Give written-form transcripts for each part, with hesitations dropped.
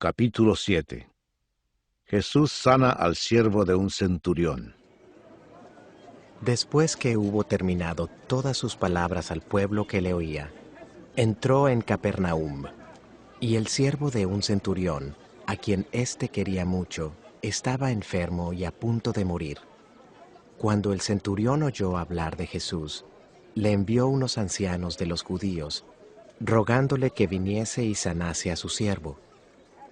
Capítulo 7. Jesús sana al siervo de un centurión. Después que hubo terminado todas sus palabras al pueblo que le oía, entró en Capernaum, y el siervo de un centurión, a quien éste quería mucho, estaba enfermo y a punto de morir. Cuando el centurión oyó hablar de Jesús, le envió unos ancianos de los judíos, rogándole que viniese y sanase a su siervo.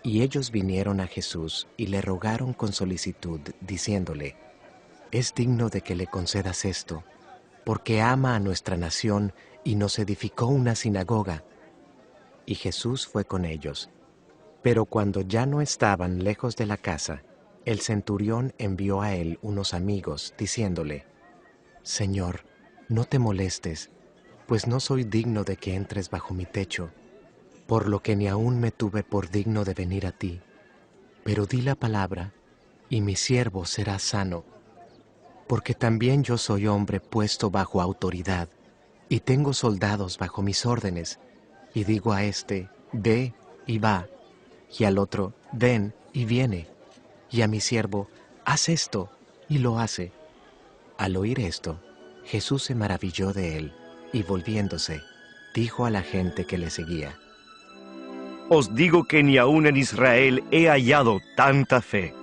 Y ellos vinieron a Jesús y le rogaron con solicitud, diciéndole: «Es digno de que le concedas esto, porque ama a nuestra nación y nos edificó una sinagoga». Y Jesús fue con ellos. Pero cuando ya no estaban lejos de la casa, el centurión envió a él unos amigos, diciéndole: «Señor, no te molestes, pues no soy digno de que entres bajo mi techo, por lo que ni aún me tuve por digno de venir a ti. Pero di la palabra, y mi siervo será sano. Porque también yo soy hombre puesto bajo autoridad, y tengo soldados bajo mis órdenes, y digo a este: ve y va, y al otro: ven y viene, y a mi siervo: haz esto, y lo hace». Al oír esto, Jesús se maravilló de él, y volviéndose, dijo a la gente que le seguía: «Os digo que ni aún en Israel he hallado tanta fe».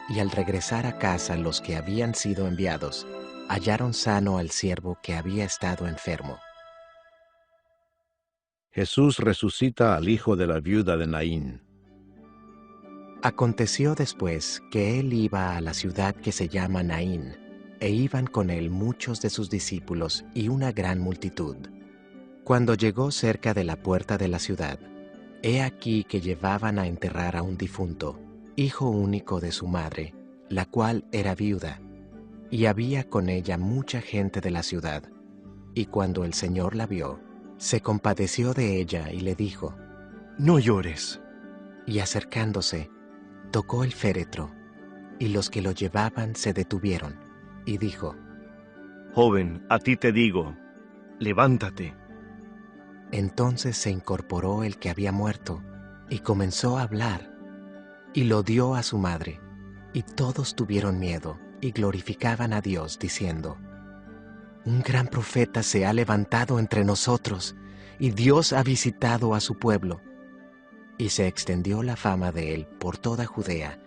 Y al regresar a casa los que habían sido enviados, hallaron sano al siervo que había estado enfermo. Jesús resucita al hijo de la viuda de Naín. Aconteció después que él iba a la ciudad que se llama Naín, e iban con él muchos de sus discípulos y una gran multitud. Cuando llegó cerca de la puerta de la ciudad, he aquí que llevaban a enterrar a un difunto, hijo único de su madre, la cual era viuda, y había con ella mucha gente de la ciudad. Y cuando el Señor la vio, se compadeció de ella y le dijo: «No llores». Y acercándose, tocó el féretro, y los que lo llevaban se detuvieron, y dijo: «Joven, a ti te digo, levántate». Entonces se incorporó el que había muerto, y comenzó a hablar, y lo dio a su madre, y todos tuvieron miedo, y glorificaban a Dios, diciendo: «Un gran profeta se ha levantado entre nosotros, y Dios ha visitado a su pueblo». Y se extendió la fama de él por toda Judea,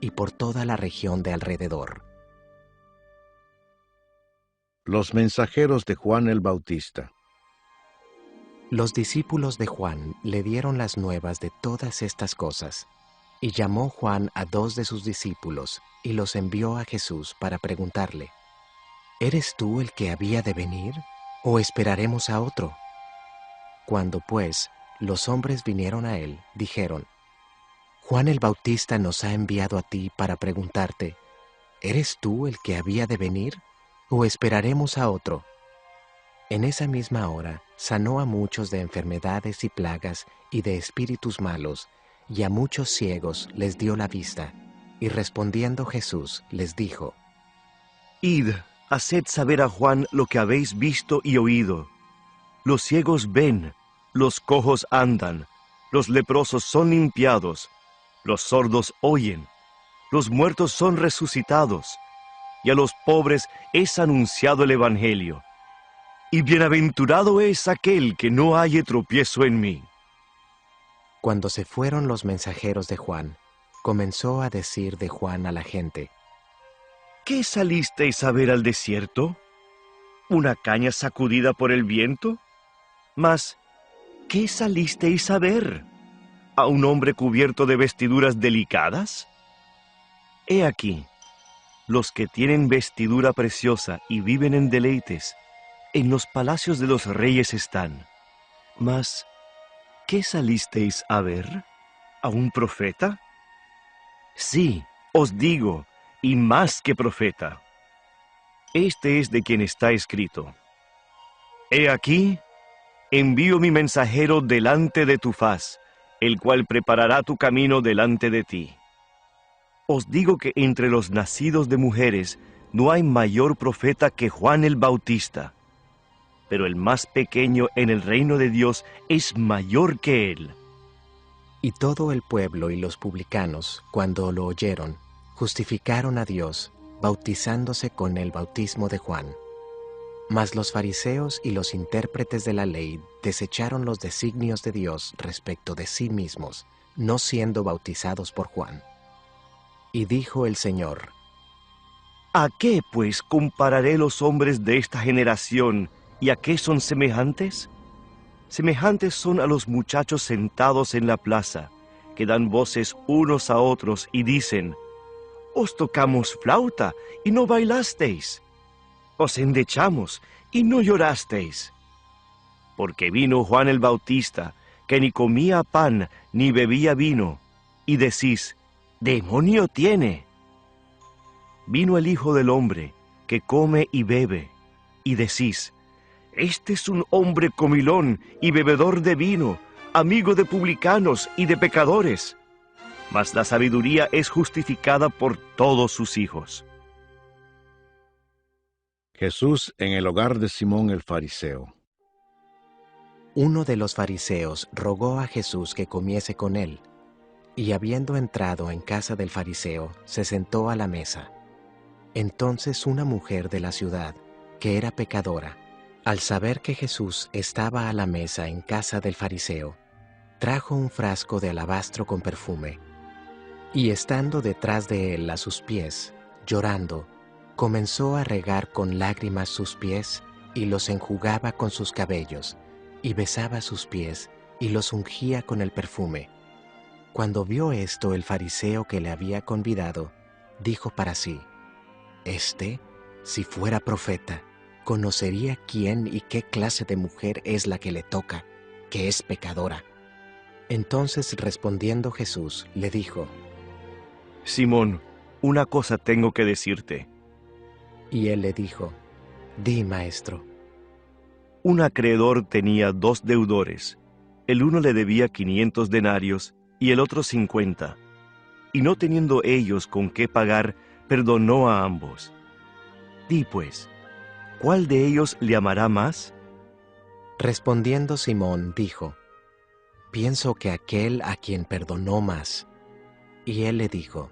y por toda la región de alrededor. Los mensajeros de Juan el Bautista. Los discípulos de Juan le dieron las nuevas de todas estas cosas, y llamó Juan a 2 de sus discípulos, y los envió a Jesús para preguntarle: ¿Eres tú el que había de venir, o esperaremos a otro? Cuando pues los hombres vinieron a él, dijeron: Juan el Bautista nos ha enviado a ti para preguntarte: ¿eres tú el que había de venir, o esperaremos a otro? En esa misma hora sanó a muchos de enfermedades y plagas y de espíritus malos, y a muchos ciegos les dio la vista. Y respondiendo Jesús les dijo: «Id, haced saber a Juan lo que habéis visto y oído. Los ciegos ven, los cojos andan, los leprosos son limpiados, los sordos oyen, los muertos son resucitados, y a los pobres es anunciado el Evangelio. Y bienaventurado es aquel que no halle tropiezo en mí». Cuando se fueron los mensajeros de Juan, comenzó a decir de Juan a la gente: «¿Qué salisteis a ver al desierto? ¿Una caña sacudida por el viento? Mas, ¿qué salisteis a ver? ¿A un hombre cubierto de vestiduras delicadas? He aquí, los que tienen vestidura preciosa y viven en deleites, en los palacios de los reyes están. Mas, ¿qué salisteis a ver? ¿A un profeta? Sí, os digo, y más que profeta. Este es de quien está escrito: He aquí, envío mi mensajero delante de tu faz, el cual preparará tu camino delante de ti. Os digo que entre los nacidos de mujeres no hay mayor profeta que Juan el Bautista, pero el más pequeño en el reino de Dios es mayor que él». Y todo el pueblo y los publicanos, cuando lo oyeron, justificaron a Dios, bautizándose con el bautismo de Juan. Mas los fariseos y los intérpretes de la ley desecharon los designios de Dios respecto de sí mismos, no siendo bautizados por Juan. Y dijo el Señor: ¿A qué, pues, compararé los hombres de esta generación, y a qué son semejantes? Semejantes son a los muchachos sentados en la plaza, que dan voces unos a otros y dicen: Os tocamos flauta y no bailasteis. Os endechamos y no llorasteis. Porque vino Juan el Bautista, que ni comía pan ni bebía vino, y decís: ¡Demonio tiene! Vino el Hijo del Hombre, que come y bebe, y decís: Este es un hombre comilón y bebedor de vino, amigo de publicanos y de pecadores. Mas la sabiduría es justificada por todos sus hijos. Jesús en el hogar de Simón el fariseo. Uno de los fariseos rogó a Jesús que comiese con él, y habiendo entrado en casa del fariseo, se sentó a la mesa. Entonces una mujer de la ciudad, que era pecadora, al saber que Jesús estaba a la mesa en casa del fariseo, trajo un frasco de alabastro con perfume, y estando detrás de él a sus pies, llorando, comenzó a regar con lágrimas sus pies, y los enjugaba con sus cabellos, y besaba sus pies, y los ungía con el perfume. Cuando vio esto el fariseo que le había convidado, dijo para sí: si fuera profeta, conocería quién y qué clase de mujer es la que le toca, que es pecadora. Entonces respondiendo Jesús, le dijo: Simón, una cosa tengo que decirte. Y él le dijo: Di, maestro. Un acreedor tenía 2 deudores. El uno le debía 500 denarios y el otro 50. Y no teniendo ellos con qué pagar, perdonó a ambos. Di pues, ¿cuál de ellos le amará más? Respondiendo Simón, dijo: Pienso que aquel a quien perdonó más. Y él le dijo: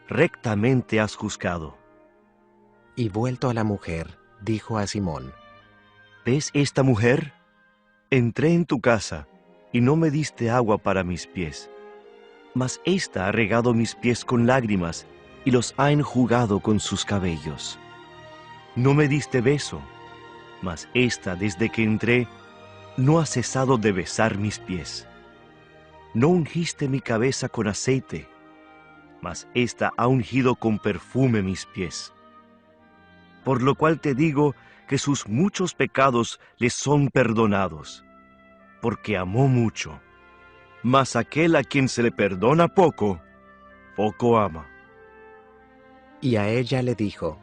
Rectamente has juzgado. Y vuelto a la mujer, dijo a Simón: ¿Ves esta mujer? Entré en tu casa, y no me diste agua para mis pies. Mas ésta ha regado mis pies con lágrimas, y los ha enjugado con sus cabellos. No me diste beso, mas ésta, desde que entré, no ha cesado de besar mis pies. No ungiste mi cabeza con aceite, mas ésta ha ungido con perfume mis pies. Por lo cual te digo que sus muchos pecados les son perdonados, porque amó mucho. Mas aquel a quien se le perdona poco, poco ama. Y a ella le dijo: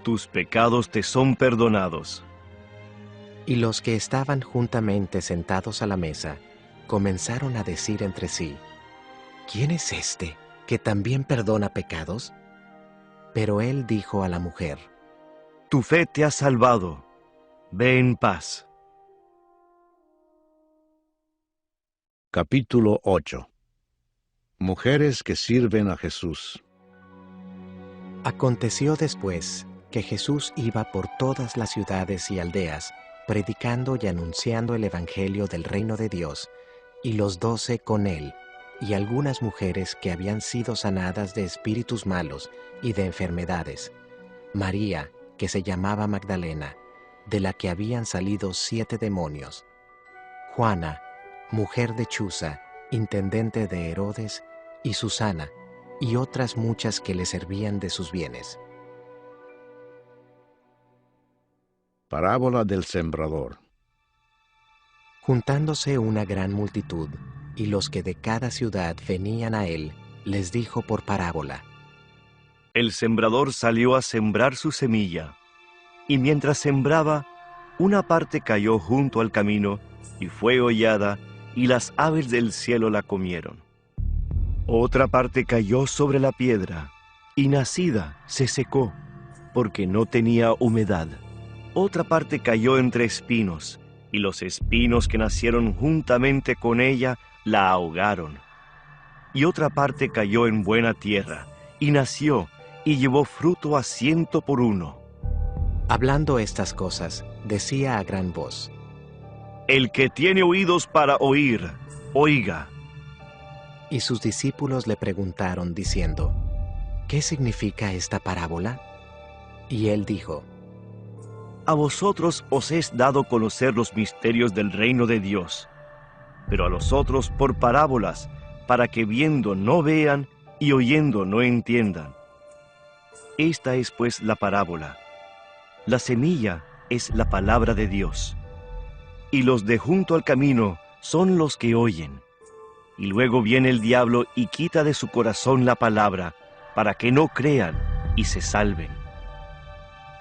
Tus pecados te son perdonados. Y los que estaban juntamente sentados a la mesa, comenzaron a decir entre sí: ¿Quién es este que también perdona pecados? Pero él dijo a la mujer: Tu fe te ha salvado. Ve en paz. Capítulo 8. Mujeres que sirven a Jesús. Aconteció después que Jesús iba por todas las ciudades y aldeas, predicando y anunciando el evangelio del reino de Dios, y los 12 con él, y algunas mujeres que habían sido sanadas de espíritus malos y de enfermedades. María, que se llamaba Magdalena, de la que habían salido 7 demonios. Juana, mujer de Chuza, intendente de Herodes, y Susana, y otras muchas que le servían de sus bienes. Parábola del sembrador. Juntándose una gran multitud, y los que de cada ciudad venían a él, les dijo por parábola: El sembrador salió a sembrar su semilla, y mientras sembraba, una parte cayó junto al camino, y fue hollada, y las aves del cielo la comieron. Otra parte cayó sobre la piedra, y nacida se secó, porque no tenía humedad. Otra parte cayó entre espinos, y los espinos que nacieron juntamente con ella la ahogaron. Y otra parte cayó en buena tierra, y nació, y llevó fruto a 100 por 1. Hablando estas cosas, decía a gran voz: El que tiene oídos para oír, oiga. Y sus discípulos le preguntaron, diciendo: ¿Qué significa esta parábola? Y él dijo: A vosotros os es dado conocer los misterios del reino de Dios, pero a los otros por parábolas, para que viendo no vean y oyendo no entiendan. Esta es pues la parábola. La semilla es la palabra de Dios, y los de junto al camino son los que oyen. Y luego viene el diablo y quita de su corazón la palabra, para que no crean y se salven.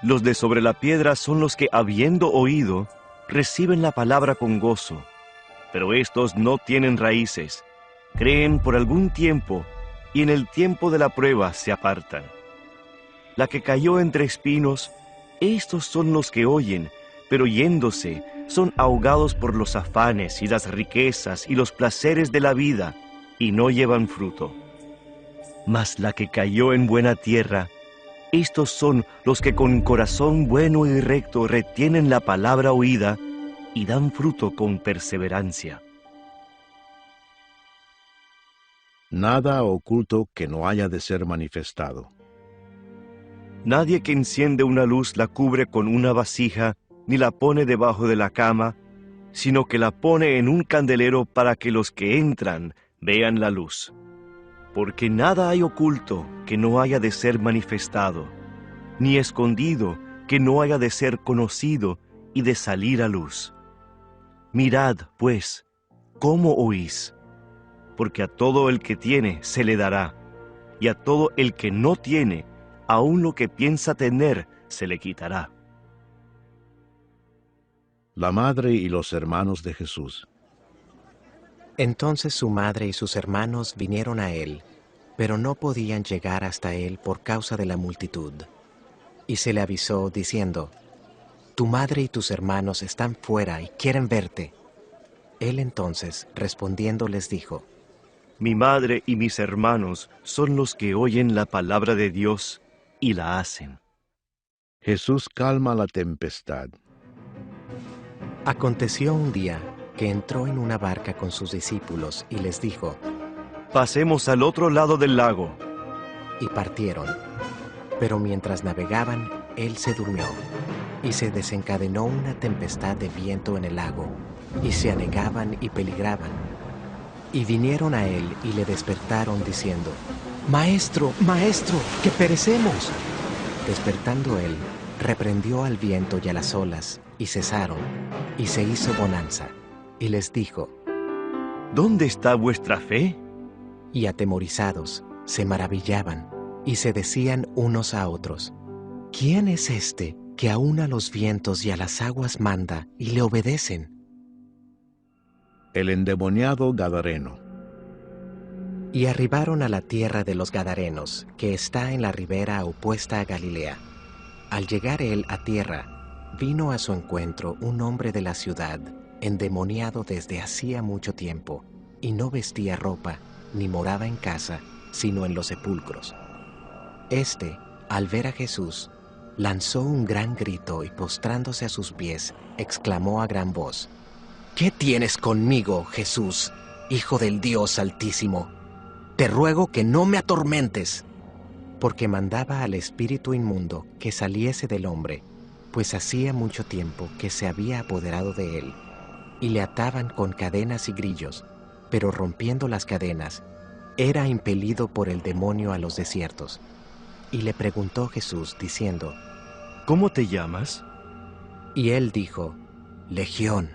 Los de sobre la piedra son los que, habiendo oído, reciben la palabra con gozo, pero estos no tienen raíces, creen por algún tiempo, y en el tiempo de la prueba se apartan. La que cayó entre espinos, estos son los que oyen, pero yéndose, son ahogados por los afanes y las riquezas y los placeres de la vida, y no llevan fruto. Mas la que cayó en buena tierra, estos son los que con corazón bueno y recto retienen la palabra oída y dan fruto con perseverancia. Nada oculto que no haya de ser manifestado. Nadie que enciende una luz la cubre con una vasija, ni la pone debajo de la cama, sino que la pone en un candelero para que los que entran vean la luz. Porque nada hay oculto que no haya de ser manifestado, ni escondido que no haya de ser conocido y de salir a luz. Mirad, pues, cómo oís, porque a todo el que tiene se le dará, y a todo el que no tiene, aun lo que piensa tener se le quitará. La madre y los hermanos de Jesús. Entonces su madre y sus hermanos vinieron a él, pero no podían llegar hasta él por causa de la multitud. Y se le avisó, diciendo: Tu madre y tus hermanos están fuera y quieren verte. Él entonces, respondiendo, les dijo: Mi madre y mis hermanos son los que oyen la palabra de Dios y la hacen. Jesús calma la tempestad. Aconteció un día que entró en una barca con sus discípulos y les dijo: Pasemos al otro lado del lago. Y partieron. Pero mientras navegaban, él se durmió, y se desencadenó una tempestad de viento en el lago, y se anegaban y peligraban. Y vinieron a él y le despertaron diciendo: Maestro, maestro, que perecemos. Despertando él, reprendió al viento y a las olas, y cesaron, y se hizo bonanza. Y les dijo: ¿Dónde está vuestra fe? Y atemorizados, se maravillaban, y se decían unos a otros: ¿Quién es este que aun a los vientos y a las aguas manda y le obedecen? El endemoniado Gadareno. Y arribaron a la tierra de los Gadarenos, que está en la ribera opuesta a Galilea. Al llegar él a tierra, vino a su encuentro un hombre de la ciudad, endemoniado desde hacía mucho tiempo, y no vestía ropa, ni moraba en casa, sino en los sepulcros. Este, al ver a Jesús, lanzó un gran grito y postrándose a sus pies, exclamó a gran voz: ¿Qué tienes conmigo, Jesús, Hijo del Dios Altísimo? Te ruego que no me atormentes. Porque mandaba al espíritu inmundo que saliese del hombre, pues hacía mucho tiempo que se había apoderado de él, y le ataban con cadenas y grillos, pero rompiendo las cadenas, era impelido por el demonio a los desiertos. Y le preguntó Jesús, diciendo: ¿Cómo te llamas? Y él dijo: Legión,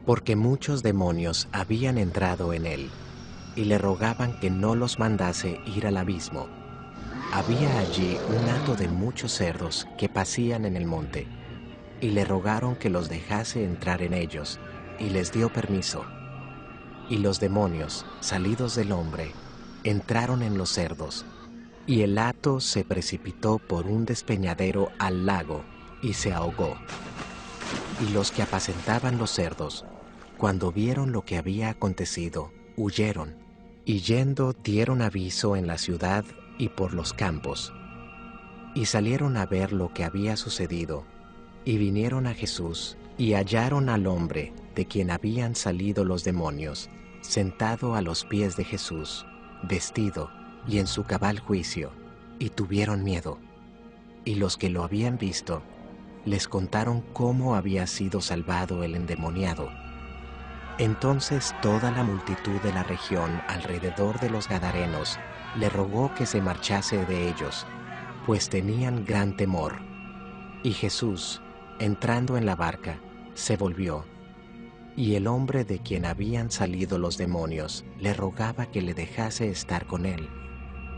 porque muchos demonios habían entrado en él, y le rogaban que no los mandase ir al abismo. Había allí un hato de muchos cerdos que pacían en el monte, y le rogaron que los dejase entrar en ellos, y les dio permiso. Y los demonios, salidos del hombre, entraron en los cerdos, y el hato se precipitó por un despeñadero al lago, y se ahogó. Y los que apacentaban los cerdos, cuando vieron lo que había acontecido, huyeron, y yendo dieron aviso en la ciudad y por los campos. Y salieron a ver lo que había sucedido, y vinieron a Jesús, y hallaron al hombre de quien habían salido los demonios, sentado a los pies de Jesús, vestido y en su cabal juicio, y tuvieron miedo. Y los que lo habían visto, les contaron cómo había sido salvado el endemoniado. Entonces toda la multitud de la región alrededor de los Gadarenos le rogó que se marchase de ellos, pues tenían gran temor. Y Jesús, entrando en la barca, se volvió, y el hombre de quien habían salido los demonios le rogaba que le dejase estar con él.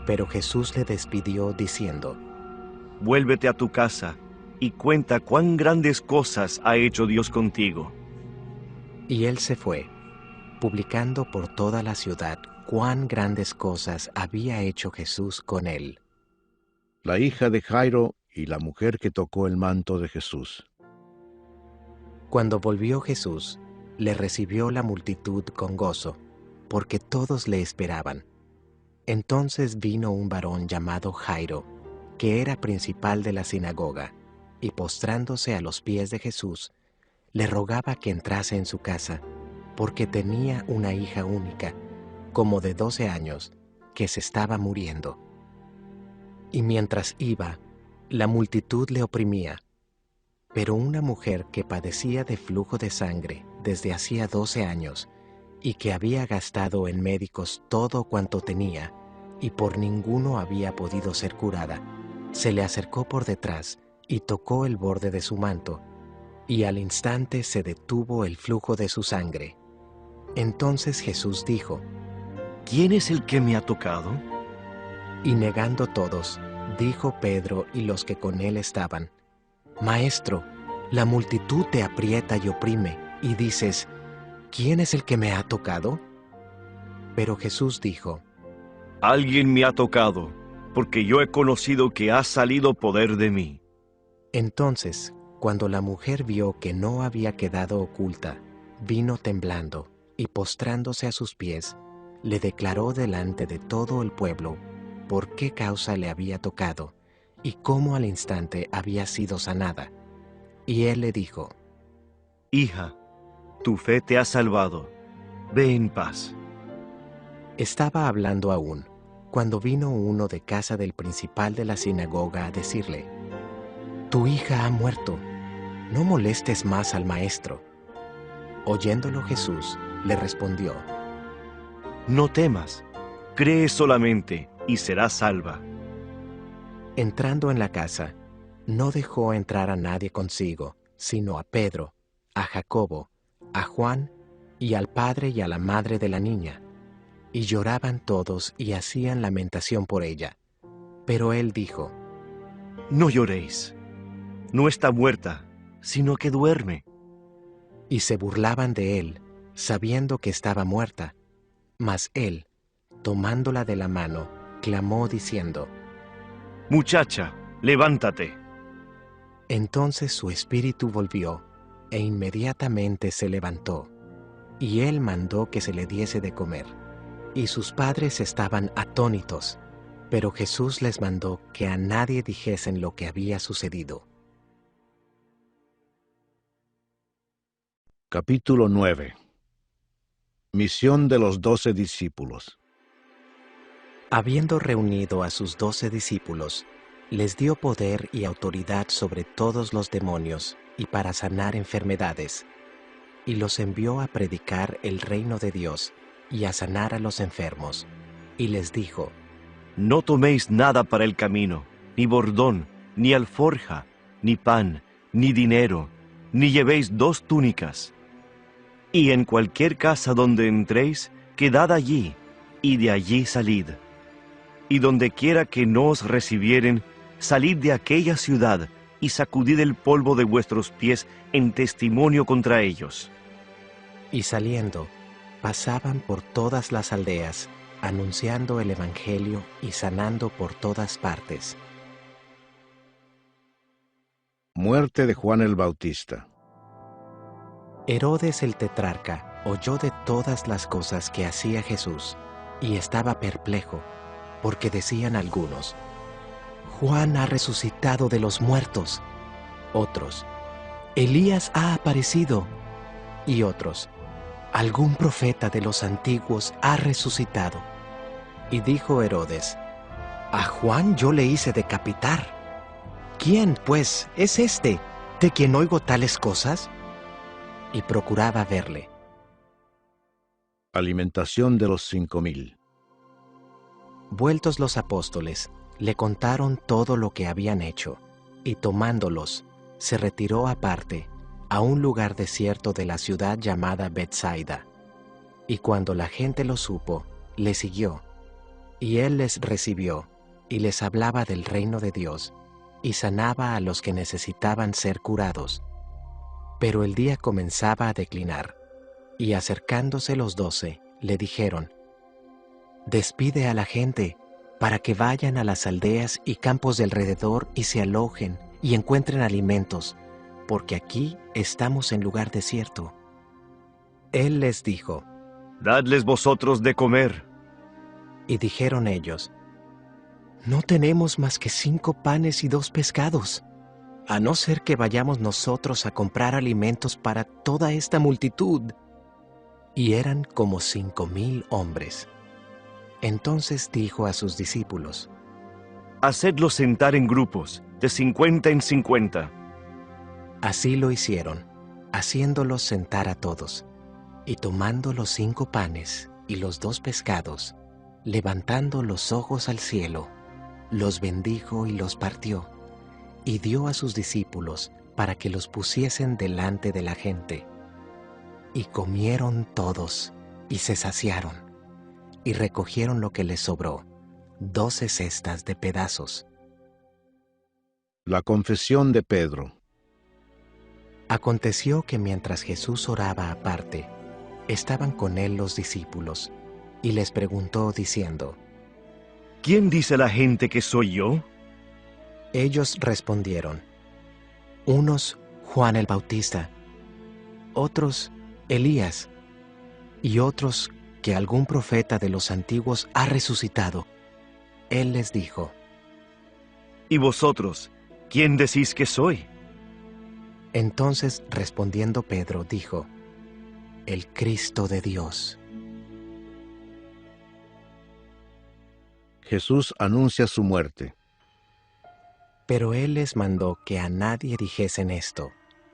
Pero Jesús le despidió diciendo: Vuélvete a tu casa y cuenta cuán grandes cosas ha hecho Dios contigo. Y él se fue, publicando por toda la ciudad cuán grandes cosas había hecho Jesús con él. La hija de Jairo y la mujer que tocó el manto de Jesús. Cuando volvió Jesús, le recibió la multitud con gozo, porque todos le esperaban. Entonces vino un varón llamado Jairo, que era principal de la sinagoga, y postrándose a los pies de Jesús, le rogaba que entrase en su casa, porque tenía una hija única, como de 12 años, que se estaba muriendo. Y mientras iba, la multitud le oprimía. Pero una mujer que padecía de flujo de sangre desde hacía 12 años, y que había gastado en médicos todo cuanto tenía, y por ninguno había podido ser curada, se le acercó por detrás y tocó el borde de su manto, y al instante se detuvo el flujo de su sangre. Entonces Jesús dijo: ¿Quién es el que me ha tocado? Y negando todos, dijo Pedro y los que con él estaban: Maestro, la multitud te aprieta y oprime, y dices: ¿Quién es el que me ha tocado? Pero Jesús dijo: Alguien me ha tocado, porque yo he conocido que ha salido poder de mí. Entonces, cuando la mujer vio que no había quedado oculta, vino temblando, y postrándose a sus pies, le declaró delante de todo el pueblo por qué causa le había tocado, y cómo al instante había sido sanada. Y él le dijo: Hija, tu fe te ha salvado. Ve en paz. Estaba hablando aún, cuando vino uno de casa del principal de la sinagoga a decirle: Tu hija ha muerto, no molestes más al maestro. Oyéndolo Jesús, le respondió: No temas, cree solamente y serás salva. Entrando en la casa, no dejó entrar a nadie consigo, sino a Pedro, a Jacobo, a Juan y al padre y a la madre de la niña. Y lloraban todos y hacían lamentación por ella. Pero él dijo: No lloréis, no está muerta, sino que duerme. Y se burlaban de él, sabiendo que estaba muerta. Mas él, tomándola de la mano, clamó diciendo: Muchacha, levántate. Entonces su espíritu volvió, e inmediatamente se levantó. Y él mandó que se le diese de comer. Y sus padres estaban atónitos, pero Jesús les mandó que a nadie dijesen lo que había sucedido. Capítulo 9. Misión de los 12 discípulos. Habiendo reunido a sus 12 discípulos, les dio poder y autoridad sobre todos los demonios y para sanar enfermedades, y los envió a predicar el reino de Dios y a sanar a los enfermos, y les dijo: No toméis nada para el camino, ni bordón, ni alforja, ni pan, ni dinero, ni llevéis 2 túnicas. Y en cualquier casa donde entréis, quedad allí, y de allí salid. Y donde quiera que no os recibieren, salid de aquella ciudad, y sacudid el polvo de vuestros pies en testimonio contra ellos. Y saliendo, pasaban por todas las aldeas, anunciando el evangelio y sanando por todas partes. Muerte de Juan el Bautista. Herodes el tetrarca oyó de todas las cosas que hacía Jesús y estaba perplejo, porque decían algunos: Juan ha resucitado de los muertos. Otros: Elías ha aparecido. Y otros: algún profeta de los antiguos ha resucitado. Y dijo Herodes: a Juan yo le hice decapitar. ¿Quién, pues, es este de quien oigo tales cosas? Y procuraba verle. Alimentación de los 5,000. Vueltos los apóstoles, le contaron todo lo que habían hecho, y tomándolos, se retiró aparte, a un lugar desierto de la ciudad llamada Betsaida. Y cuando la gente lo supo, le siguió, y él les recibió, y les hablaba del reino de Dios, y sanaba a los que necesitaban ser curados. Pero el día comenzaba a declinar, y acercándose los 12, le dijeron: Despide a la gente, para que vayan a las aldeas y campos de alrededor y se alojen y encuentren alimentos, porque aquí estamos en lugar desierto. Él les dijo: Dadles vosotros de comer. Y dijeron ellos: No tenemos más que 5 panes y 2 pescados, a no ser que vayamos nosotros a comprar alimentos para toda esta multitud. Y eran como 5,000 hombres. Entonces dijo a sus discípulos: Hacedlos sentar en grupos, de 50 en 50. Así lo hicieron, haciéndolos sentar a todos. Y tomando los 5 panes y los 2 pescados, levantando los ojos al cielo, los bendijo y los partió, y dio a sus discípulos para que los pusiesen delante de la gente. Y comieron todos, y se saciaron, y recogieron lo que les sobró, 12 cestas de pedazos. La confesión de Pedro. Aconteció que mientras Jesús oraba aparte, estaban con él los discípulos, y les preguntó diciendo: ¿Quién dice la gente que soy yo? Ellos respondieron: unos Juan el Bautista, otros Elías, y otros que algún profeta de los antiguos ha resucitado. Él les dijo: ¿Y vosotros, quién decís que soy? Entonces respondiendo Pedro dijo: el Cristo de Dios. Jesús anuncia su muerte. Pero él les mandó que a nadie dijesen esto,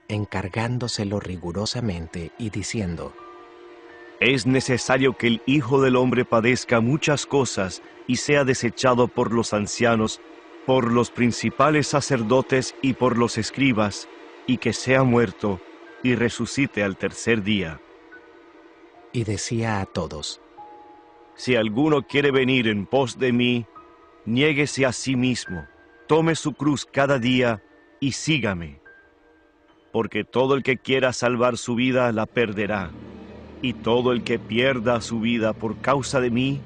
encargándoselo rigurosamente y diciendo: Es necesario que el Hijo del Hombre padezca muchas cosas y sea desechado por los ancianos, por los principales sacerdotes y por los escribas, y que sea muerto y resucite al tercer día. Y decía a todos: Si alguno quiere venir en pos de mí, niéguese a sí mismo, tome su cruz cada día y sígame. Porque todo el que quiera salvar su vida la perderá, y todo el que pierda su vida por causa de mí,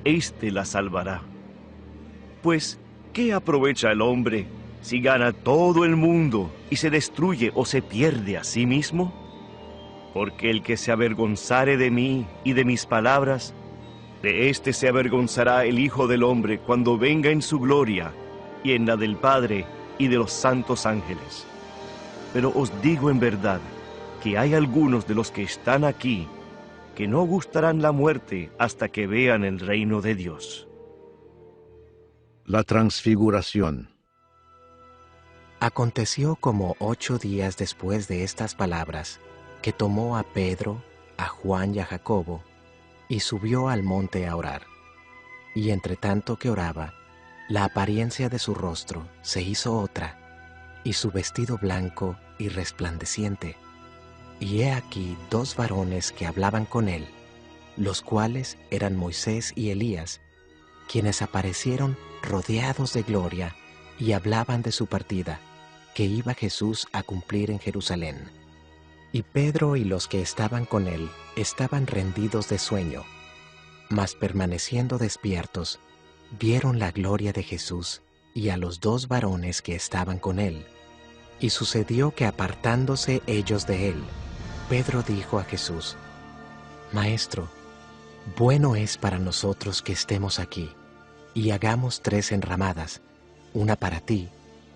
éste la salvará. Pues, ¿qué aprovecha el hombre si gana todo el mundo y se destruye o se pierde a sí mismo? Porque el que se avergonzare de mí y de mis palabras, de éste se avergonzará el Hijo del Hombre cuando venga en su gloria, y en la del Padre y de los santos ángeles. Pero os digo en verdad, que hay algunos de los que están aquí, que no gustarán la muerte hasta que vean el reino de Dios. La transfiguración. Aconteció como 8 días después de estas palabras, que tomó a Pedro, a Juan y a Jacobo, y subió al monte a orar. Y entre tanto que oraba, la apariencia de su rostro se hizo otra, y su vestido blanco y resplandeciente. Y he aquí 2 varones que hablaban con él, los cuales eran Moisés y Elías, quienes aparecieron rodeados de gloria y hablaban de su partida, que iba Jesús a cumplir en Jerusalén. Y Pedro y los que estaban con él estaban rendidos de sueño, mas permaneciendo despiertos, vieron la gloria de Jesús y a los 2 varones que estaban con él. Y sucedió que apartándose ellos de él, Pedro dijo a Jesús: Maestro, bueno es para nosotros que estemos aquí, y hagamos 3 enramadas, una para ti,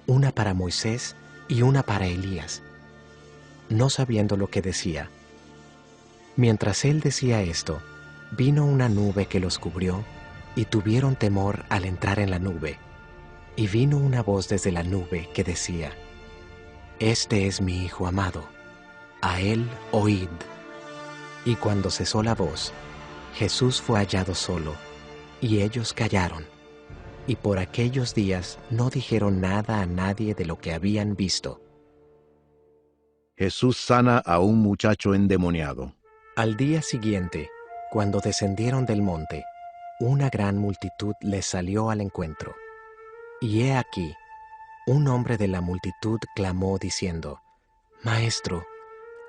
una para Moisés y una para Elías. No sabiendo lo que decía. Mientras él decía esto, vino una nube que los cubrió, y tuvieron temor al entrar en la nube. Y vino una voz desde la nube que decía: Este es mi Hijo amado, a él oíd. Y cuando cesó la voz, Jesús fue hallado solo, y ellos callaron. Y por aquellos días no dijeron nada a nadie de lo que habían visto. Jesús sana a un muchacho endemoniado. Al día siguiente, cuando descendieron del monte, una gran multitud les salió al encuentro. Y he aquí, un hombre de la multitud clamó diciendo: Maestro,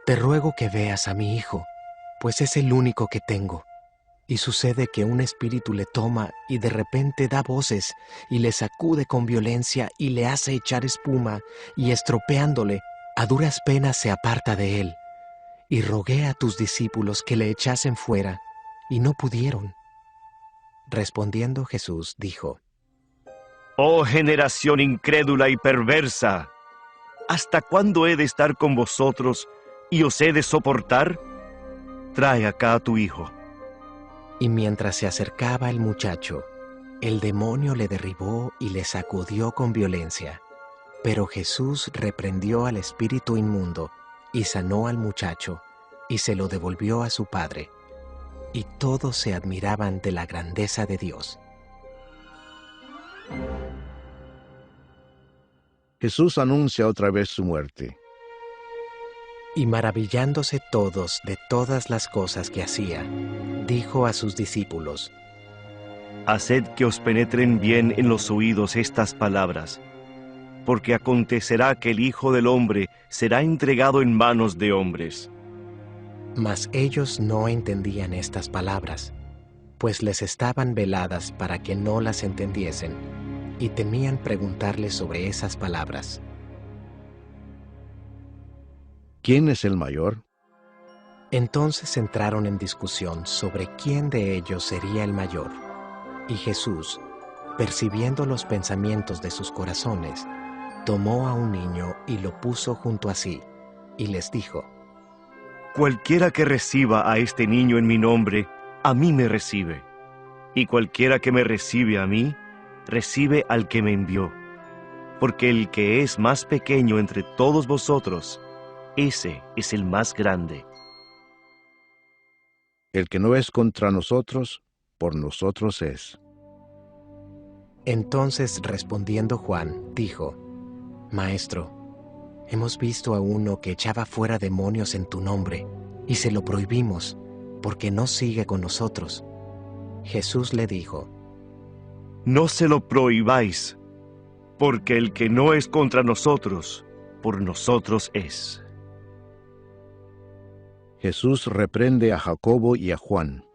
te ruego que veas a mi hijo, pues es el único que tengo. Y sucede que un espíritu le toma y de repente da voces y le sacude con violencia y le hace echar espuma, y estropeándole, a duras penas se aparta de él. Y rogué a tus discípulos que le echasen fuera, y no pudieron. Respondiendo Jesús dijo: Oh generación incrédula y perversa, ¿hasta cuándo he de estar con vosotros y os he de soportar? Trae acá a tu hijo. Y mientras se acercaba el muchacho, el demonio le derribó y le sacudió con violencia. Pero Jesús reprendió al espíritu inmundo y sanó al muchacho y se lo devolvió a su padre. Y todos se admiraban de la grandeza de Dios. Jesús anuncia otra vez su muerte. Y maravillándose todos de todas las cosas que hacía, dijo a sus discípulos: Haced que os penetren bien en los oídos estas palabras, porque acontecerá que el Hijo del Hombre será entregado en manos de hombres. Mas ellos no entendían estas palabras, pues les estaban veladas para que no las entendiesen, y temían preguntarle sobre esas palabras. ¿Quién es el mayor? Entonces entraron en discusión sobre quién de ellos sería el mayor. Y Jesús, percibiendo los pensamientos de sus corazones, tomó a un niño y lo puso junto a sí, y les dijo: Cualquiera que reciba a este niño en mi nombre, a mí me recibe. Y cualquiera que me recibe a mí, recibe al que me envió. Porque el que es más pequeño entre todos vosotros, ese es el más grande. El que no es contra nosotros, por nosotros es. Entonces respondiendo Juan, dijo: Maestro, hemos visto a uno que echaba fuera demonios en tu nombre, y se lo prohibimos, porque no sigue con nosotros. Jesús le dijo: No se lo prohibáis, porque el que no es contra nosotros, por nosotros es. Jesús reprende a Jacobo y a Juan.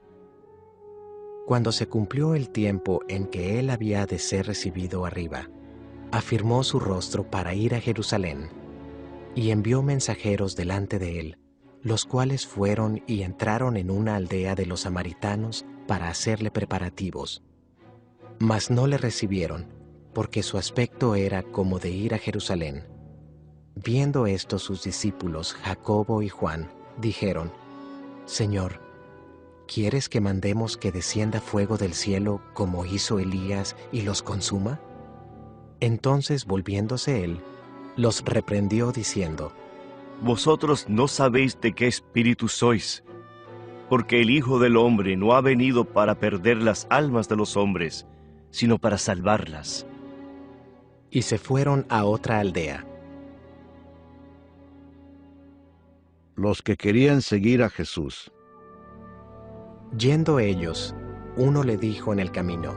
Cuando se cumplió el tiempo en que él había de ser recibido arriba, afirmó su rostro para ir a Jerusalén, y envió mensajeros delante de él, los cuales fueron y entraron en una aldea de los samaritanos para hacerle preparativos. Mas no le recibieron, porque su aspecto era como de ir a Jerusalén. Viendo esto sus discípulos, Jacobo y Juan, dijeron: Señor, ¿quieres que mandemos que descienda fuego del cielo como hizo Elías y los consuma? Entonces, volviéndose él, los reprendió diciendo: Vosotros no sabéis de qué espíritu sois, porque el Hijo del Hombre no ha venido para perder las almas de los hombres, sino para salvarlas. Y se fueron a otra aldea. Los que querían seguir a Jesús. Yendo ellos, uno le dijo en el camino: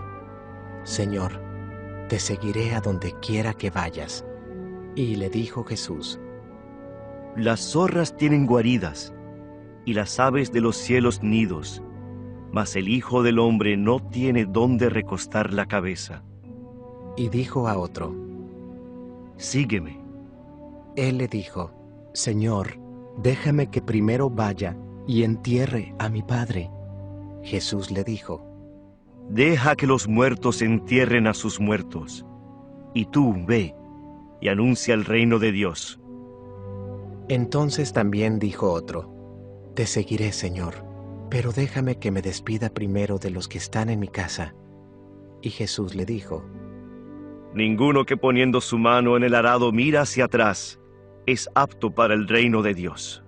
Señor, te seguiré a donde quiera que vayas. Y le dijo Jesús: Las zorras tienen guaridas, y las aves de los cielos nidos, mas el Hijo del Hombre no tiene dónde recostar la cabeza. Y dijo a otro: Sígueme. Él le dijo: Señor, déjame que primero vaya y entierre a mi padre. Jesús le dijo, deja que los muertos entierren a sus muertos, y tú ve y anuncia el reino de Dios. Entonces también dijo otro, te seguiré, Señor, pero déjame que me despida primero de los que están en mi casa. Y Jesús le dijo, ninguno que poniendo su mano en el arado mira hacia atrás es apto para el reino de Dios.